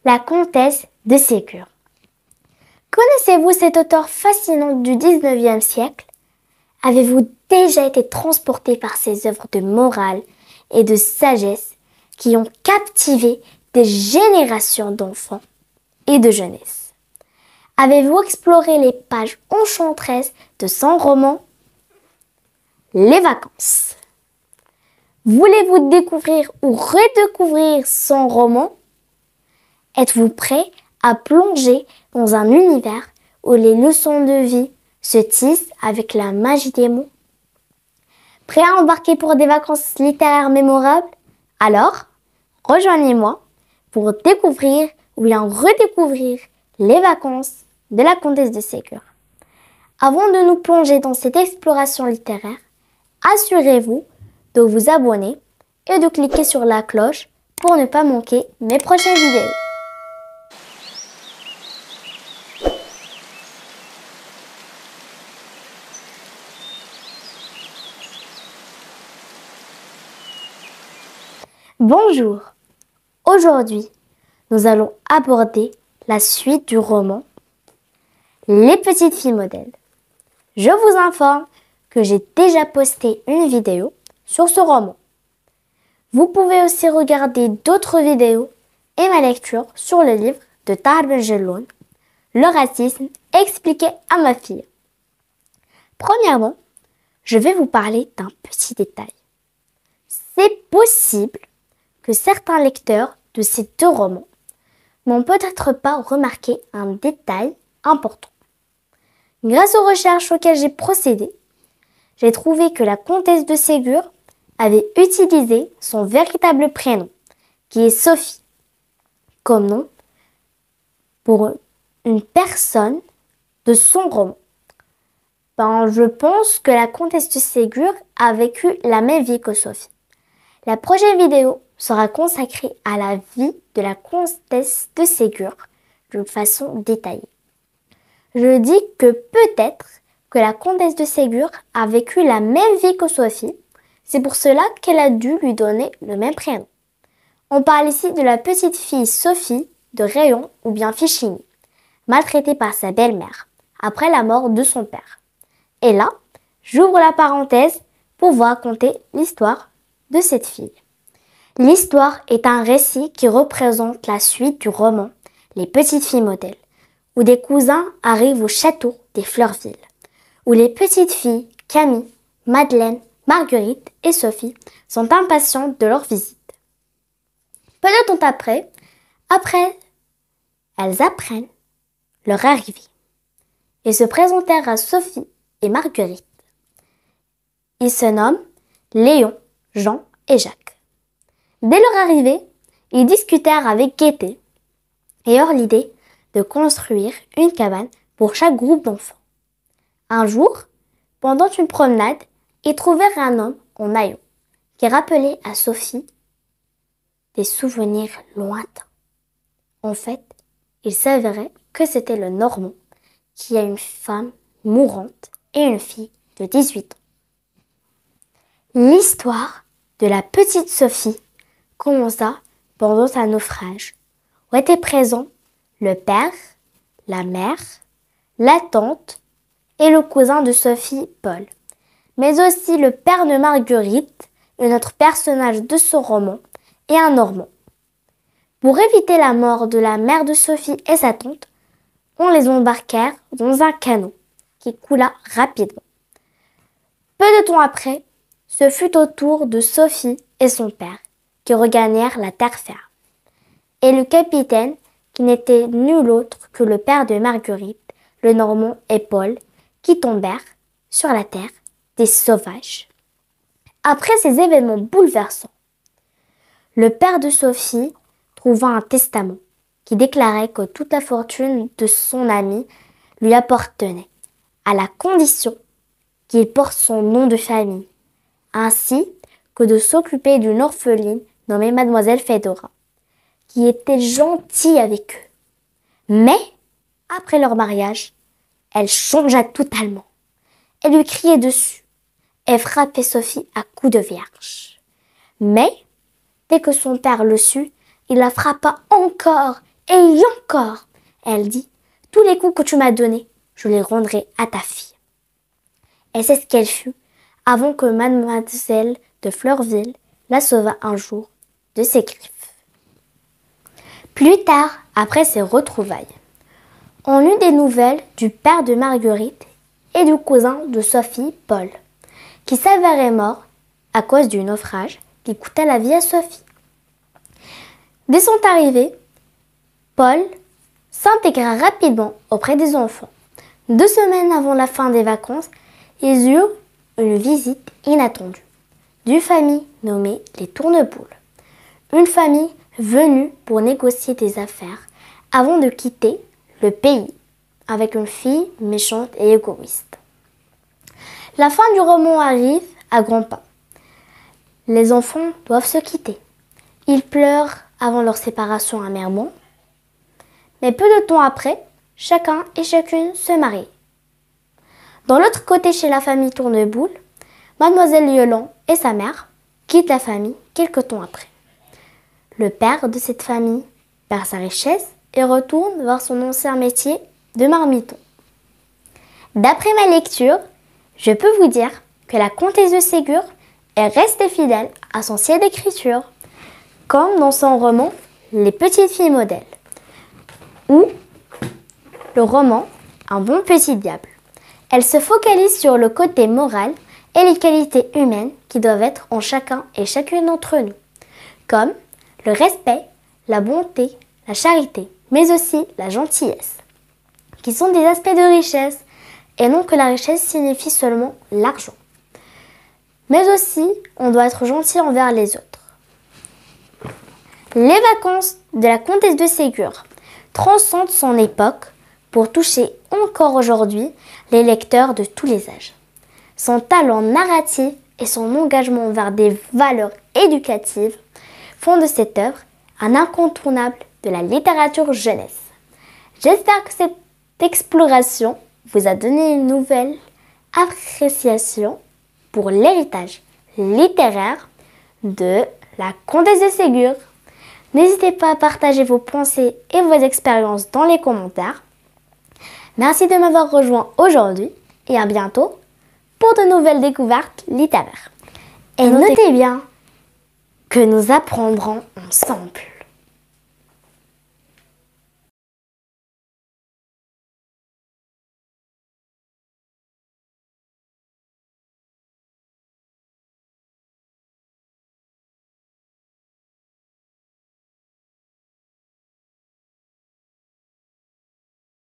La comtesse de Ségur. Connaissez-vous cet auteur fascinant du XIXe siècle? Avez-vous déjà été transporté par ses œuvres de morale et de sagesse qui ont captivé des générations d'enfants et de jeunesse? Avez-vous exploré les pages enchanteresses de son roman Les Vacances? Voulez-vous découvrir ou redécouvrir son roman? Êtes-vous prêt à plonger dans un univers où les leçons de vie se tissent avec la magie des mots? Prêt à embarquer pour des vacances littéraires mémorables? Alors, rejoignez-moi pour découvrir ou bien redécouvrir les vacances de la comtesse de Ségur. Avant de nous plonger dans cette exploration littéraire, assurez-vous de vous abonner et de cliquer sur la cloche pour ne pas manquer mes prochaines vidéos. Bonjour, aujourd'hui nous allons aborder la suite du roman Les petites filles modèles. Je vous informe que j'ai déjà posté une vidéo sur ce roman. Vous pouvez aussi regarder d'autres vidéos et ma lecture sur le livre de Tahar Ben Jelloun, Le racisme expliqué à ma fille. Premièrement, je vais vous parler d'un petit détail. C'est possible que certains lecteurs de ces deux romans n'ont peut-être pas remarqué un détail important. Grâce aux recherches auxquelles j'ai procédé, j'ai trouvé que la comtesse de Ségur avait utilisé son véritable prénom, qui est Sophie, comme nom pour une personne de son roman. Je pense que la comtesse de Ségur a vécu la même vie que Sophie. La prochaine vidéo sera consacrée à la vie de la comtesse de Ségur d'une façon détaillée. Je dis que peut-être que la comtesse de Ségur a vécu la même vie que Sophie, c'est pour cela qu'elle a dû lui donner le même prénom. On parle ici de la petite fille Sophie de Rayon ou bien Fichini, maltraitée par sa belle-mère après la mort de son père. Et là, j'ouvre la parenthèse pour vous raconter l'histoire de cette fille. L'histoire est un récit qui représente la suite du roman Les petites filles modèles, où des cousins arrivent au château des Fleurville, où les petites filles Camille, Madeleine, Marguerite et Sophie sont impatientes de leur visite. Peu de temps après, elles apprennent leur arrivée et se présentèrent à Sophie et Marguerite. Ils se nomment Léon, Jean et Jacques. Dès leur arrivée, ils discutèrent avec gaieté et eurent l'idée de construire une cabane pour chaque groupe d'enfants. Un jour, pendant une promenade, ils trouvèrent un homme en haillons qui rappelait à Sophie des souvenirs lointains. En fait, il s'avérait que c'était le Normand qui a une femme mourante et une fille de 18 ans. L'histoire de la petite Sophie commença pendant un naufrage où étaient présents le père, la mère, la tante et le cousin de Sophie, Paul, mais aussi le père de Marguerite, un autre personnage de ce roman, et un Normand. Pour éviter la mort de la mère de Sophie et sa tante, on les embarquèrent dans un canot qui coula rapidement. Peu de temps après, ce fut au tour de Sophie et son père qui regagnèrent la terre ferme. Et le capitaine, qui n'était nul autre que le père de Marguerite, le Normand et Paul, qui tombèrent sur la terre des sauvages. Après ces événements bouleversants, le père de Sophie trouva un testament qui déclarait que toute la fortune de son ami lui appartenait, à la condition qu'il porte son nom de famille, ainsi que de s'occuper d'une orpheline nommée Mademoiselle Fedora, qui était gentille avec eux. Mais, après leur mariage, elle changea totalement. Elle lui criait dessus et frappait Sophie à coups de vierge. Mais, dès que son père le sut, il la frappa encore Et encore, elle dit, tous les coups que tu m'as donnés, je les rendrai à ta fille. Et c'est ce qu'elle fut, avant que mademoiselle de Fleurville la sauva un jour de ses griffes. Plus tard, après ces retrouvailles, on eut des nouvelles du père de Marguerite et du cousin de Sophie, Paul, qui s'avérait mort à cause du naufrage qui coûta la vie à Sophie. Dès son arrivée, Paul s'intégra rapidement auprès des enfants. 2 semaines avant la fin des vacances, ils eurent une visite inattendue d'une famille nommée les Tourneboules. Une famille venue pour négocier des affaires avant de quitter le pays avec une fille méchante et égoïste. La fin du roman arrive à grands pas. Les enfants doivent se quitter. Ils pleurent avant leur séparation amèrement. Mais peu de temps après, chacun et chacune se marient. Dans l'autre côté, chez la famille Tourneboule, Mademoiselle Yolande et sa mère quittent la famille quelque temps après. Le père de cette famille perd sa richesse et retourne vers son ancien métier de marmiton. D'après ma lecture, je peux vous dire que la comtesse de Ségur est restée fidèle à son style d'écriture, comme dans son roman Les petites filles modèles, ou le roman Un bon petit diable. Elle se focalise sur le côté moral et les qualités humaines qui doivent être en chacun et chacune d'entre nous, comme le respect, la bonté, la charité, mais aussi la gentillesse, qui sont des aspects de richesse, et non que la richesse signifie seulement l'argent. Mais aussi, on doit être gentil envers les autres. Les vacances de la comtesse de Ségur transcendent son époque pour toucher encore aujourd'hui les lecteurs de tous les âges. Son talent narratif et son engagement vers des valeurs éducatives font de cette œuvre un incontournable de la littérature jeunesse. J'espère que cette exploration vous a donné une nouvelle appréciation pour l'héritage littéraire de la comtesse de Ségur. N'hésitez pas à partager vos pensées et vos expériences dans les commentaires. Merci de m'avoir rejoint aujourd'hui et à bientôt pour de nouvelles découvertes littéraires. Et notez bien que nous apprendrons ensemble.